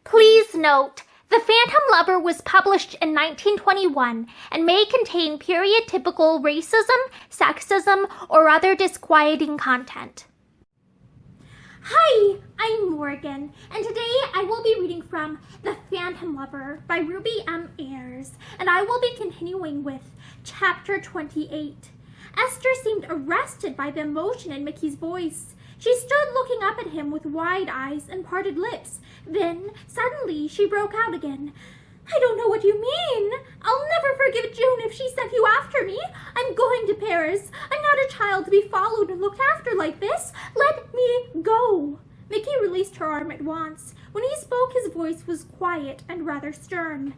Please note, The Phantom Lover was published in 1921 and may contain period-typical racism, sexism, or other disquieting content. Hi, I'm Morgan, and today I will be reading from The Phantom Lover by Ruby M. Ayres, and I will be continuing with Chapter 28. Esther seemed arrested by the emotion in Mickey's voice. She stood looking up at him with wide eyes and parted lips. Then, suddenly, she broke out again. "I don't know what you mean. I'll never forgive June if she sent you after me. I'm going to Paris. I'm not a child to be followed and looked after like this. Let me go." Mickey released her arm at once. When he spoke, his voice was quiet and rather stern.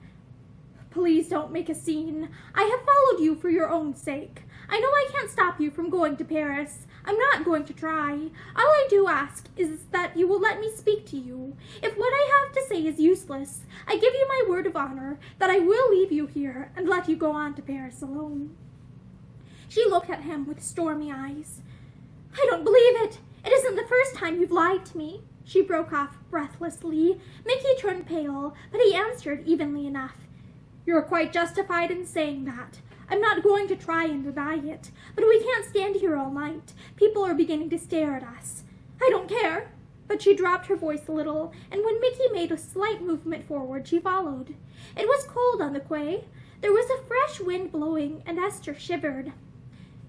"Please don't make a scene. I have followed you for your own sake. I know I can't stop you from going to Paris. I'm not going to try. All I do ask is that you will let me speak to you. If what I have to say is useless, I give you my word of honor that I will leave you here and let you go on to Paris alone." She looked at him with stormy eyes. "I don't believe it. It isn't the first time you've lied to me." She broke off breathlessly. Mickey turned pale, but he answered evenly enough. "You're quite justified in saying that. I'm not going to try and deny it, but we can't stand here all night. People are beginning to stare at us. I don't care." But she dropped her voice a little, and when Mickey made a slight movement forward, she followed. It was cold on the quay. There was a fresh wind blowing, and Esther shivered.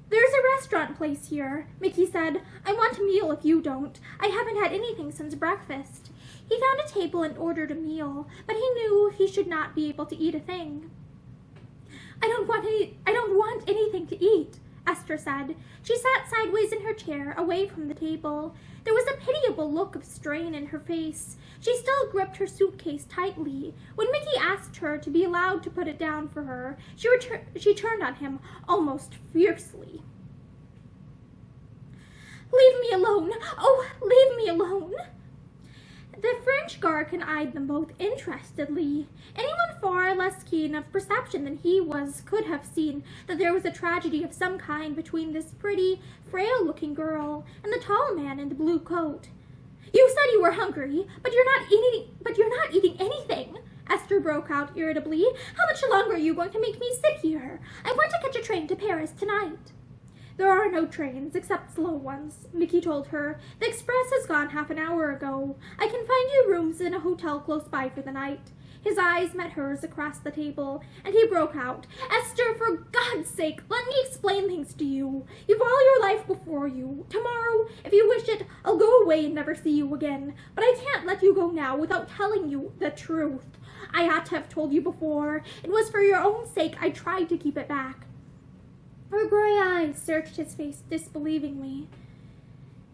"There's a restaurant place here," Mickey said. "I want a meal if you don't. I haven't had anything since breakfast." He found a table and ordered a meal, but he knew he should not be able to eat a thing. I don't want anything to eat," Esther said. She sat sideways in her chair, away from the table. There was a pitiable look of strain in her face. She still gripped her suitcase tightly. When Mickey asked her to be allowed to put it down for her, she turned on him almost fiercely. "Leave me alone! Oh, leave me alone!" The French guardian eyed them both interestedly. Anyone far less keen of perception than he was could have seen that there was a tragedy of some kind between this pretty, frail-looking girl and the tall man in the blue coat. "You said you were hungry, but you're not eating anything," Esther broke out irritably. "How much longer are you going to make me sit here? I want to catch a train to Paris tonight." "There are no trains, except slow ones," Mickey told her. "The express has gone half an hour ago. I can find you rooms in a hotel close by for the night." His eyes met hers across the table, and he broke out. "Esther, for God's sake, let me explain things to you. You've all your life before you. Tomorrow, if you wish it, I'll go away and never see you again. But I can't let you go now without telling you the truth. I ought to have told you before. It was for your own sake I tried to keep it back." Her gray eyes searched his face disbelievingly.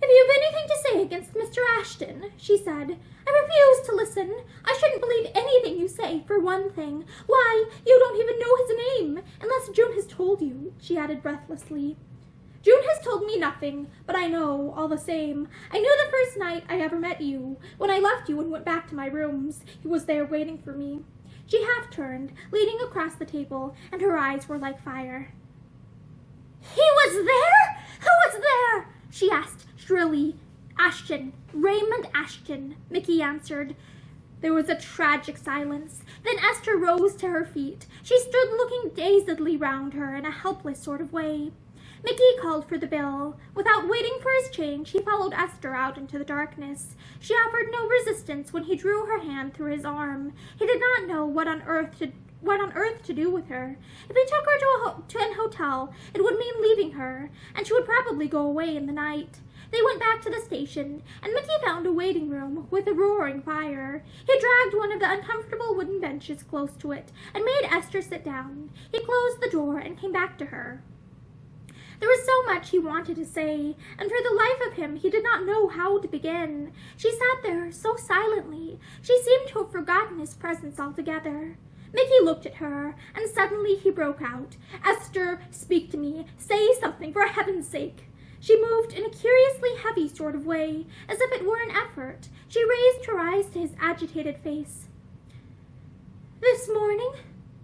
"If you have anything to say against Mr. Ashton," she said, "I refuse to listen. I shouldn't believe anything you say, for one thing. Why, you don't even know his name, unless June has told you," she added breathlessly. "June has told me nothing, but I know, all the same. I knew the first night I ever met you. When I left you and went back to my rooms, he was there waiting for me." She half turned, leaning across the table, and her eyes were like fire. "He was there? Who was there?" she asked shrilly. "Ashton, Raymond Ashton," Mickey answered. There was a tragic silence. Then Esther rose to her feet. She stood looking dazedly round her in a helpless sort of way. Mickey called for the bill. Without waiting for his change, he followed Esther out into the darkness. She offered no resistance when he drew her hand through his arm. He did not know what on earth to do with her. If he took her to an hotel, it would mean leaving her, and she would probably go away in the night. They went back to the station, and Mickey found a waiting room with a roaring fire. He dragged one of the uncomfortable wooden benches close to it and made Esther sit down. He closed the door and came back to her. There was so much he wanted to say, and for the life of him he did not know how to begin. She sat there so silently. She seemed to have forgotten his presence altogether. Mickey looked at her, and suddenly he broke out. "Esther, speak to me. Say something, for heaven's sake." She moved in a curiously heavy sort of way, as if it were an effort. She raised her eyes to his agitated face. "This morning?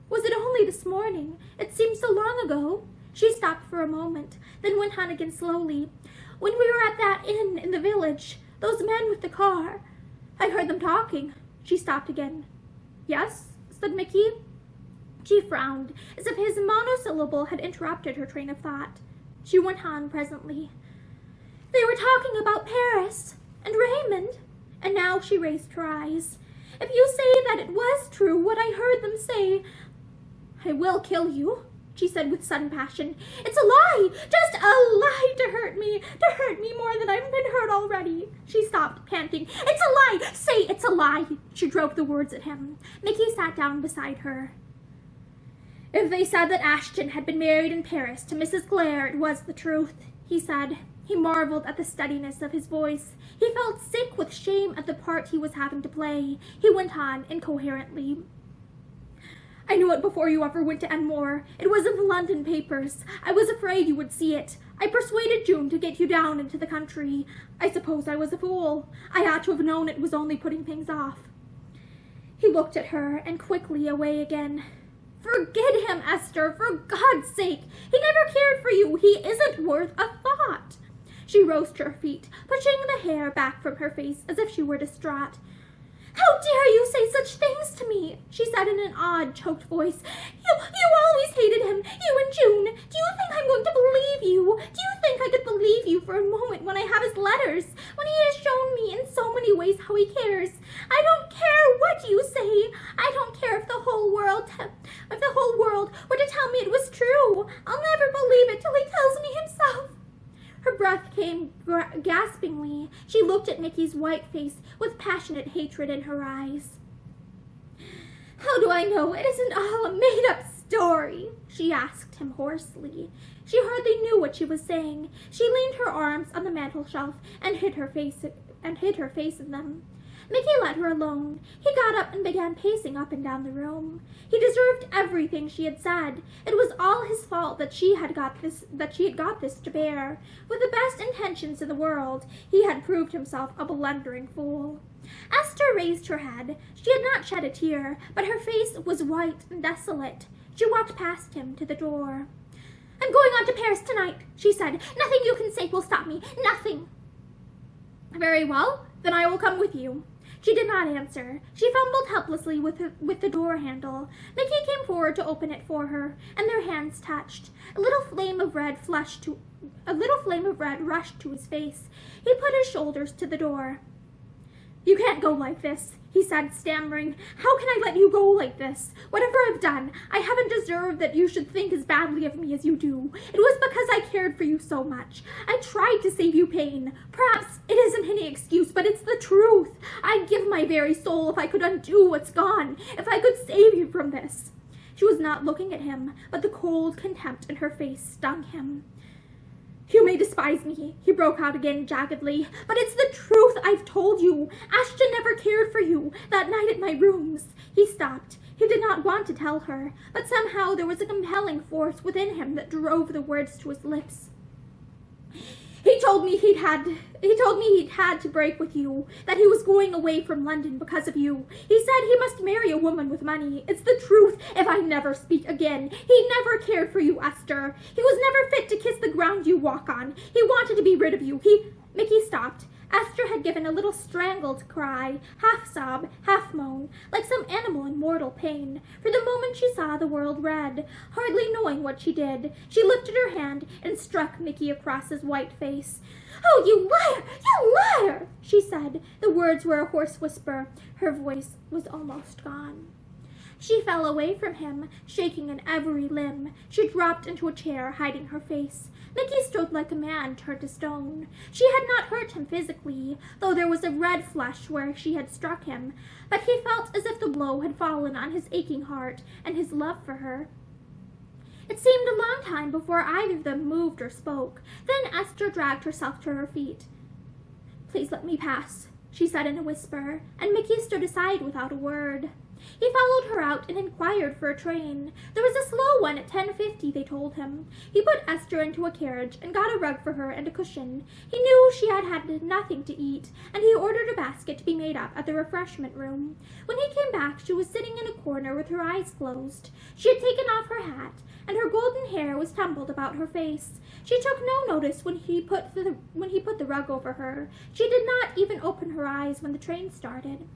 Was it only this morning? It seems so long ago." She stopped for a moment, then went on again slowly. "When we were at that inn in the village, those men with the car, I heard them talking. She stopped again. "Yes?" said Mickey. She frowned, as if his monosyllable had interrupted her train of thought. She went on presently. "They were talking about Paris and Raymond," and now she raised her eyes. "If you say that it was true, what I heard them say, I will kill you," she said with sudden passion. "It's a lie, just a lie to hurt me more than I've been hurt already." She stopped, panting. "It's a lie! Say it's a lie!" She drove the words at him. Mickey sat down beside her. "If they said that Ashton had been married in Paris to Mrs. Clare, it was the truth," he said. He marveled at the steadiness of his voice. He felt sick with shame at the part he was having to play. He went on incoherently. "I knew it before you ever went to Enmore. It was in the London papers. I was afraid you would see it. I persuaded June to get you down into the country. I suppose I was a fool. I ought to have known it was only putting things off." He looked at her and quickly away again. "Forget him, Esther, for God's sake. He never cared for you. He isn't worth a thought." She rose to her feet, pushing the hair back from her face as if she were distraught. "How dare you say such things to me?" she said in an odd, choked voice. You always hated him, you and June. Do you think I'm going to believe you? Do you think I could believe you for a moment when I have his letters, when he has shown me in so many ways how he cares? I don't care what you say. I don't care if the whole world were to tell me it was true. I'll never believe it till he tells me himself." Her breath came gaspingly. She looked at Mickey's white face with passionate hatred in her eyes. "How do I know it isn't all a made-up story?" she asked him hoarsely. She hardly knew what she was saying. She leaned her arms on the mantel-shelf and hid her face in them. Mickey let her alone. He got up and began pacing up and down the room. He deserved everything she had said. It was all his fault that she had got this to bear. With the best intentions in the world, he had proved himself a blundering fool. Esther raised her head. She had not shed a tear, but her face was white and desolate. She walked past him to the door. "I'm going on to Paris tonight," she said. "Nothing you can say will stop me. Nothing." "Very well, then I will come with you." She did not answer. She fumbled helplessly with the door handle. Mickey came forward to open it for her, and their hands touched. A little flame of red rushed to his face. He put his shoulders to the door. "You can't go like this," he said, stammering. "How can I let you go like this? Whatever I've done, I haven't deserved that you should think as badly of me as you do. It was because I cared for you so much. I tried to save you pain. Perhaps it isn't any excuse, but it's the truth. I'd give my very soul if I could undo what's gone, if I could save you from this." She was not looking at him, but the cold contempt in her face stung him. "You may despise me," he broke out again jaggedly, "but it's the truth I've told you. Ashton never cared for you that night at my rooms." He stopped. He did not want to tell her, but somehow there was a compelling force within him that drove the words to his lips. He told me he'd had to break with you, that he was going away from London because of you. He said he must marry a woman with money. It's the truth if I never speak again. He never cared for you, Esther. He was never fit to kiss the ground you walk on. He wanted to be rid of you. Mickey stopped. Esther had given a little strangled cry, half sob, half moan, like some animal in mortal pain. For the moment she saw the world red. Hardly knowing what she did, she lifted her hand and struck Mickey across his white face. "Oh, you liar! You liar!" she said. The words were a hoarse whisper. Her voice was almost gone. She fell away from him, shaking in every limb. She dropped into a chair, hiding her face. Mickey stood like a man turned to stone. She had not hurt him physically, though there was a red flush where she had struck him, but he felt as if the blow had fallen on his aching heart and his love for her. It seemed a long time before either of them moved or spoke. Then Esther dragged herself to her feet. "Please let me pass," she said in a whisper, and Mickey stood aside without a word. He followed her out and inquired for a train. There was a slow one at 10:50, they told him. He put Esther into a carriage and got a rug for her and a cushion. He knew she had had nothing to eat, and he ordered a basket to be made up at the refreshment room. When he came back, she was sitting in a corner with her eyes closed. She had taken off her hat, and her golden hair was tumbled about her face. She took no notice when he put the rug over her. She did not even open her eyes when the train started.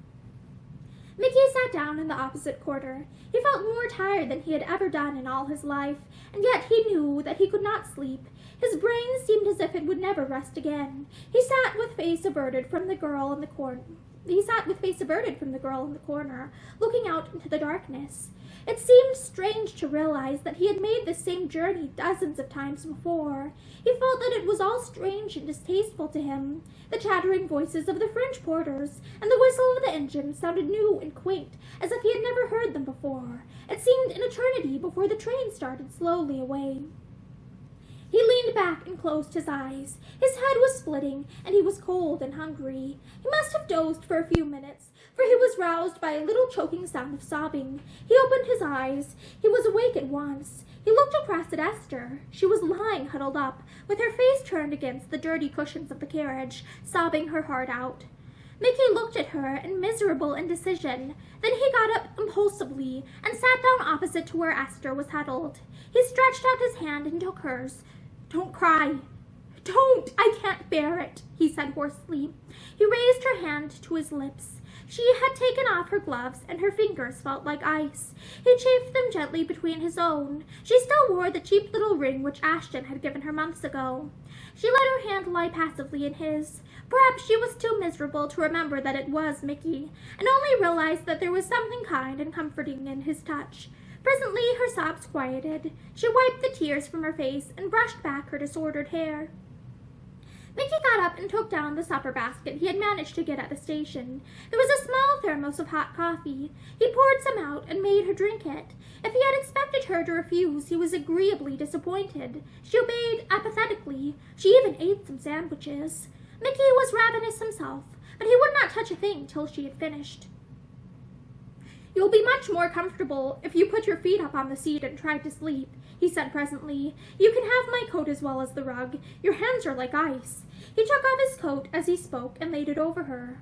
sat down in the opposite corner. He felt more tired than he had ever done in all his life, and yet he knew that he could not sleep. His brain seemed as if it would never rest again. He sat with face averted from the girl in the corner. Looking out into the darkness. It seemed strange to realize that he had made this same journey dozens of times before. He felt that it was all strange and distasteful to him. The chattering voices of the French porters and the whistle of the engine sounded new and quaint, as if he had never heard them before. It seemed an eternity before the train started slowly away. He leaned back and closed his eyes. His head was splitting, and he was cold and hungry. He must have dozed for a few minutes, for he was roused by a little choking sound of sobbing. He opened his eyes. He was awake at once. He looked across at Esther. She was lying huddled up, with her face turned against the dirty cushions of the carriage, sobbing her heart out. Mickey looked at her in miserable indecision. Then he got up impulsively and sat down opposite to where Esther was huddled. He stretched out his hand and took hers. "Don't cry. Don't! I can't bear it," he said hoarsely. He raised her hand to his lips. She had taken off her gloves, and her fingers felt like ice. He chafed them gently between his own. She still wore the cheap little ring which Ashton had given her months ago. She let her hand lie passively in his. Perhaps she was too miserable to remember that it was Mickey, and only realized that there was something kind and comforting in his touch. Presently her sobs quieted. She wiped the tears from her face and brushed back her disordered hair. Mickey got up and took down the supper basket he had managed to get at the station. There was a small thermos of hot coffee. He poured some out and made her drink it. If he had expected her to refuse, he was agreeably disappointed. She obeyed apathetically. She even ate some sandwiches. Mickey was ravenous himself, but he would not touch a thing till she had finished. "You'll be much more comfortable if you put your feet up on the seat and try to sleep," he said presently. "You can have my coat as well as the rug. Your hands are like ice." He took off his coat as he spoke and laid it over her.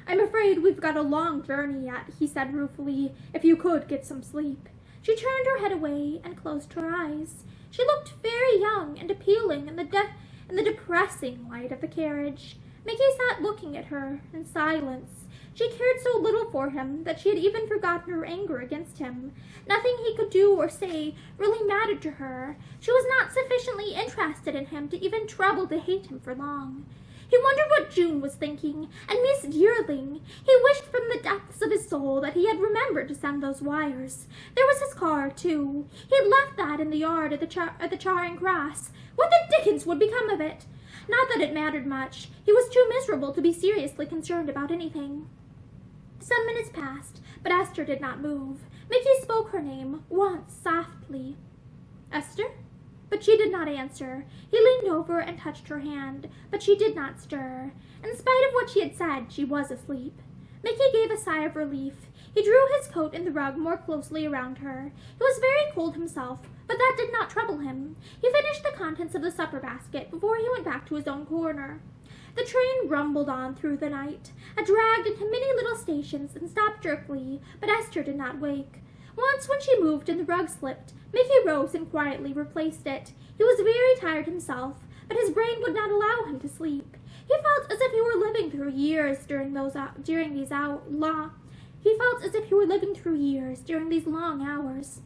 "I'm afraid we've got a long journey yet," he said ruefully. "If you could get some sleep." She turned her head away and closed her eyes. She looked very young and appealing in the depressing light of the carriage. Mickey sat looking at her in silence. She cared so little for him that she had even forgotten her anger against him. Nothing he could do or say really mattered to her. She was not sufficiently interested in him to even trouble to hate him for long. He wondered what June was thinking, and Miss Dearling. He wished from the depths of his soul that he had remembered to send those wires. There was his car, too. He had left that in the yard at the Charing Cross. What the dickens would become of it? Not that it mattered much. He was too miserable to be seriously concerned about anything. Some minutes passed, but Esther did not move. Mickey spoke her name once softly. "Esther?" But she did not answer. He leaned over and touched her hand, but she did not stir. In spite of what she had said, she was asleep. Mickey gave a sigh of relief. He drew his coat and the rug more closely around her. He was very cold himself, but that did not trouble him. He finished the contents of the supper basket before he went back to his own corner. The train rumbled on through the night. It dragged into many little stations and stopped jerkily, but Esther did not wake. Once when she moved and the rug slipped, Mickey rose and quietly replaced it. He was very tired himself, but his brain would not allow him to sleep. He felt as if he were living through years during these long hours.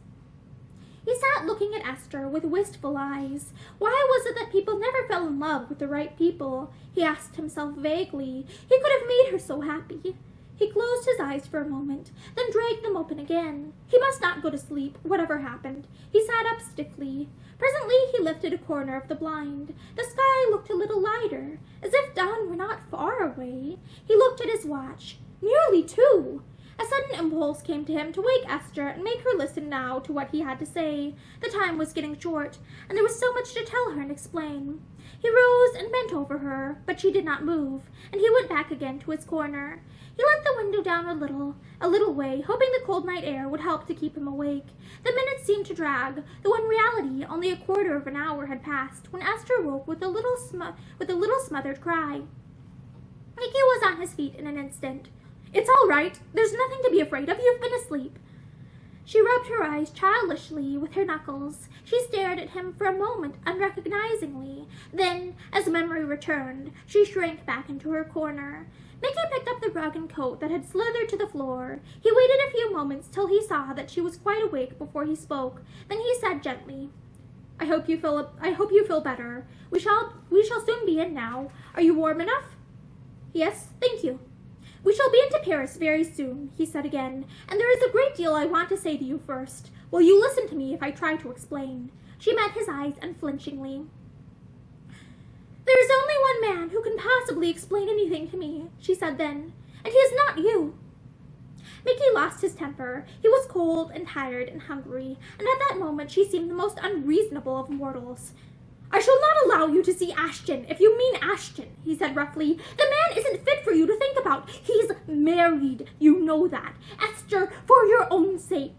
He sat looking at Esther with wistful eyes. Why was it that people never fell in love with the right people? He asked himself vaguely. He could have made her so happy. He closed his eyes for a moment, then dragged them open again. He must not go to sleep, whatever happened. He sat up stiffly. Presently he lifted a corner of the blind. The sky looked a little lighter, as if dawn were not far away. He looked at his watch. Nearly 2. A sudden impulse came to him to wake Esther and make her listen now to what he had to say. The time was getting short, and there was so much to tell her and explain. He rose and bent over her, but she did not move, and he went back again to his corner. He let the window down a little way, hoping the cold night air would help to keep him awake. The minutes seemed to drag, though in reality only a quarter of an hour had passed, when Esther woke with a little smothered cry. Mickey was on his feet in an instant. "It's all right. There's nothing to be afraid of. You've been asleep." She rubbed her eyes childishly with her knuckles. She stared at him for a moment unrecognizingly. Then, as memory returned, she shrank back into her corner. Mickey picked up the rug and coat that had slithered to the floor. He waited a few moments till he saw that she was quite awake before he spoke. Then he said gently, I hope you feel better. We shall soon be in now. Are you warm enough? Yes, thank you. We shall be into Paris very soon, he said again, and there is a great deal I want to say to you first. Will you listen to me if I try to explain? She met his eyes unflinchingly. There is only one man who can possibly explain anything to me, she said then, and he is not you. Mickey lost his temper. He was cold and tired and hungry, and at that moment she seemed the most unreasonable of mortals. I shall not allow you to see Ashton, if you mean Ashton, he said roughly. The man isn't fit for you to think about. He's married, you know that. Esther, for your own sake.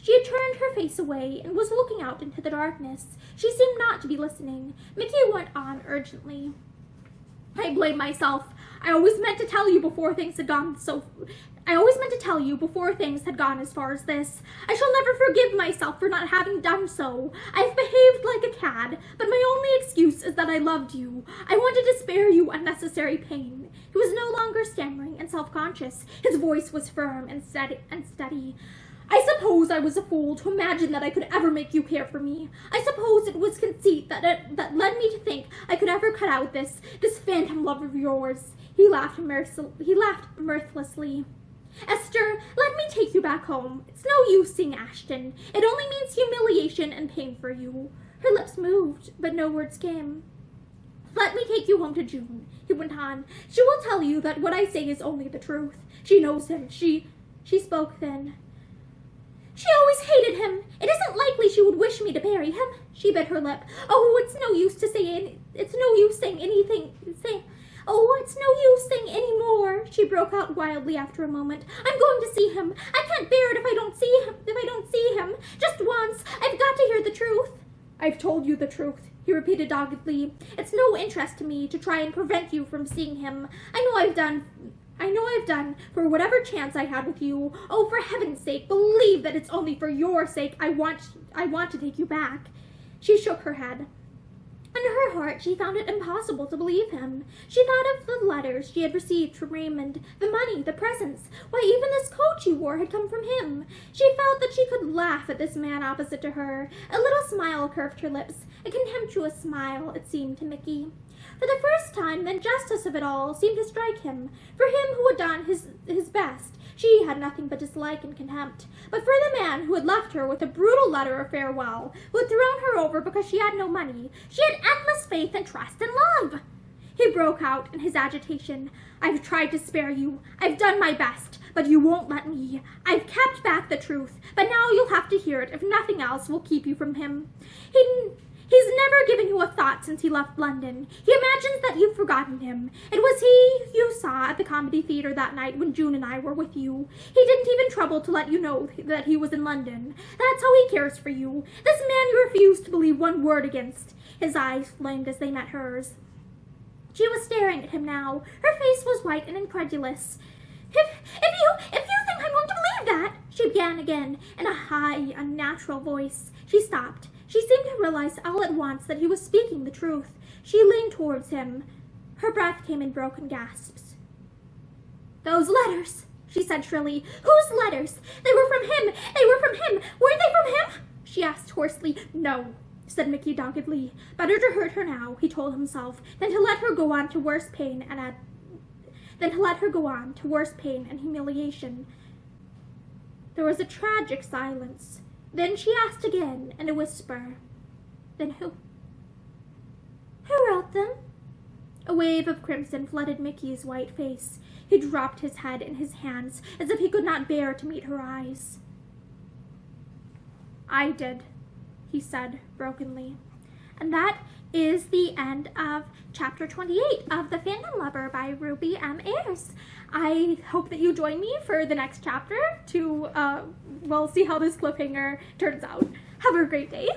She had turned her face away and was looking out into the darkness. She seemed not to be listening. Mickey went on urgently. I blame myself. I always meant to tell you before things had gone as far as this. I shall never forgive myself for not having done so. I've behaved like a cad, but my only excuse is that I loved you. I wanted to spare you unnecessary pain. He was no longer stammering and self-conscious. His voice was firm and steady. I suppose I was a fool to imagine that I could ever make you care for me. I suppose it was conceit that led me to think I could ever cut out this phantom love of yours. He laughed mirthlessly. Esther, let me take you back home. It's no use seeing Ashton. It only means humiliation and pain for you. Her lips moved, but no words came. Let me take you home to June, he went on. She will tell you that what I say is only the truth. She knows him. She spoke then. She always hated him. It isn't likely she would wish me to marry him. She bit her lip. Oh, it's no use saying any more. She broke out wildly after a moment. I'm going to see him. I can't bear it if I don't see him. Just once. I've got to hear the truth. I've told you the truth, he repeated doggedly. It's no interest to me to try and prevent you from seeing him. I know I've done for whatever chance I had with you. Oh, for heaven's sake, believe that it's only for your sake I want to take you back. She shook her head. In her heart, she found it impossible to believe him. She thought of the letters she had received from Raymond, the money, the presents. Why, even this coat she wore had come from him. She felt that she could laugh at this man opposite to her. A little smile curved her lips, a contemptuous smile, it seemed to Mickey. For the first time, the injustice of it all seemed to strike him. For him who had done his best, she had nothing but dislike and contempt. But for the man who had left her with a brutal letter of farewell, who had thrown her over because she had no money, she had endless faith and trust and love. He broke out in his agitation. I've tried to spare you. I've done my best, but you won't let me. I've kept back the truth, but now you'll have to hear it if nothing else will keep you from him. He's never given you a thought since he left London. He imagines that you've forgotten him. It was he you saw at the Comedy Theatre that night when June and I were with you. He didn't even trouble to let you know that he was in London. That's how he cares for you. This man you refused to believe one word against. His eyes flamed as they met hers. She was staring at him now. Her face was white and incredulous. If you think I'm going to believe that, she began again in a high, unnatural voice. She stopped. She seemed to realize all at once that he was speaking the truth. She leaned towards him. Her breath came in broken gasps. Those letters, she said shrilly. Whose letters? They were from him. Weren't they from him? She asked hoarsely. No, said Mickey doggedly. Better to hurt her now, he told himself, than to let her go on to worse pain and humiliation. There was a tragic silence. Then she asked again in a whisper, Then who? Who wrote them? A wave of crimson flooded Mickey's white face. He dropped his head in his hands as if he could not bear to meet her eyes. I did, he said brokenly. And that is the end of chapter 28 of The Phantom Lover by Ruby M. Ayres. I hope that you join me for the next chapter to, see how this cliffhanger turns out. Have a great day.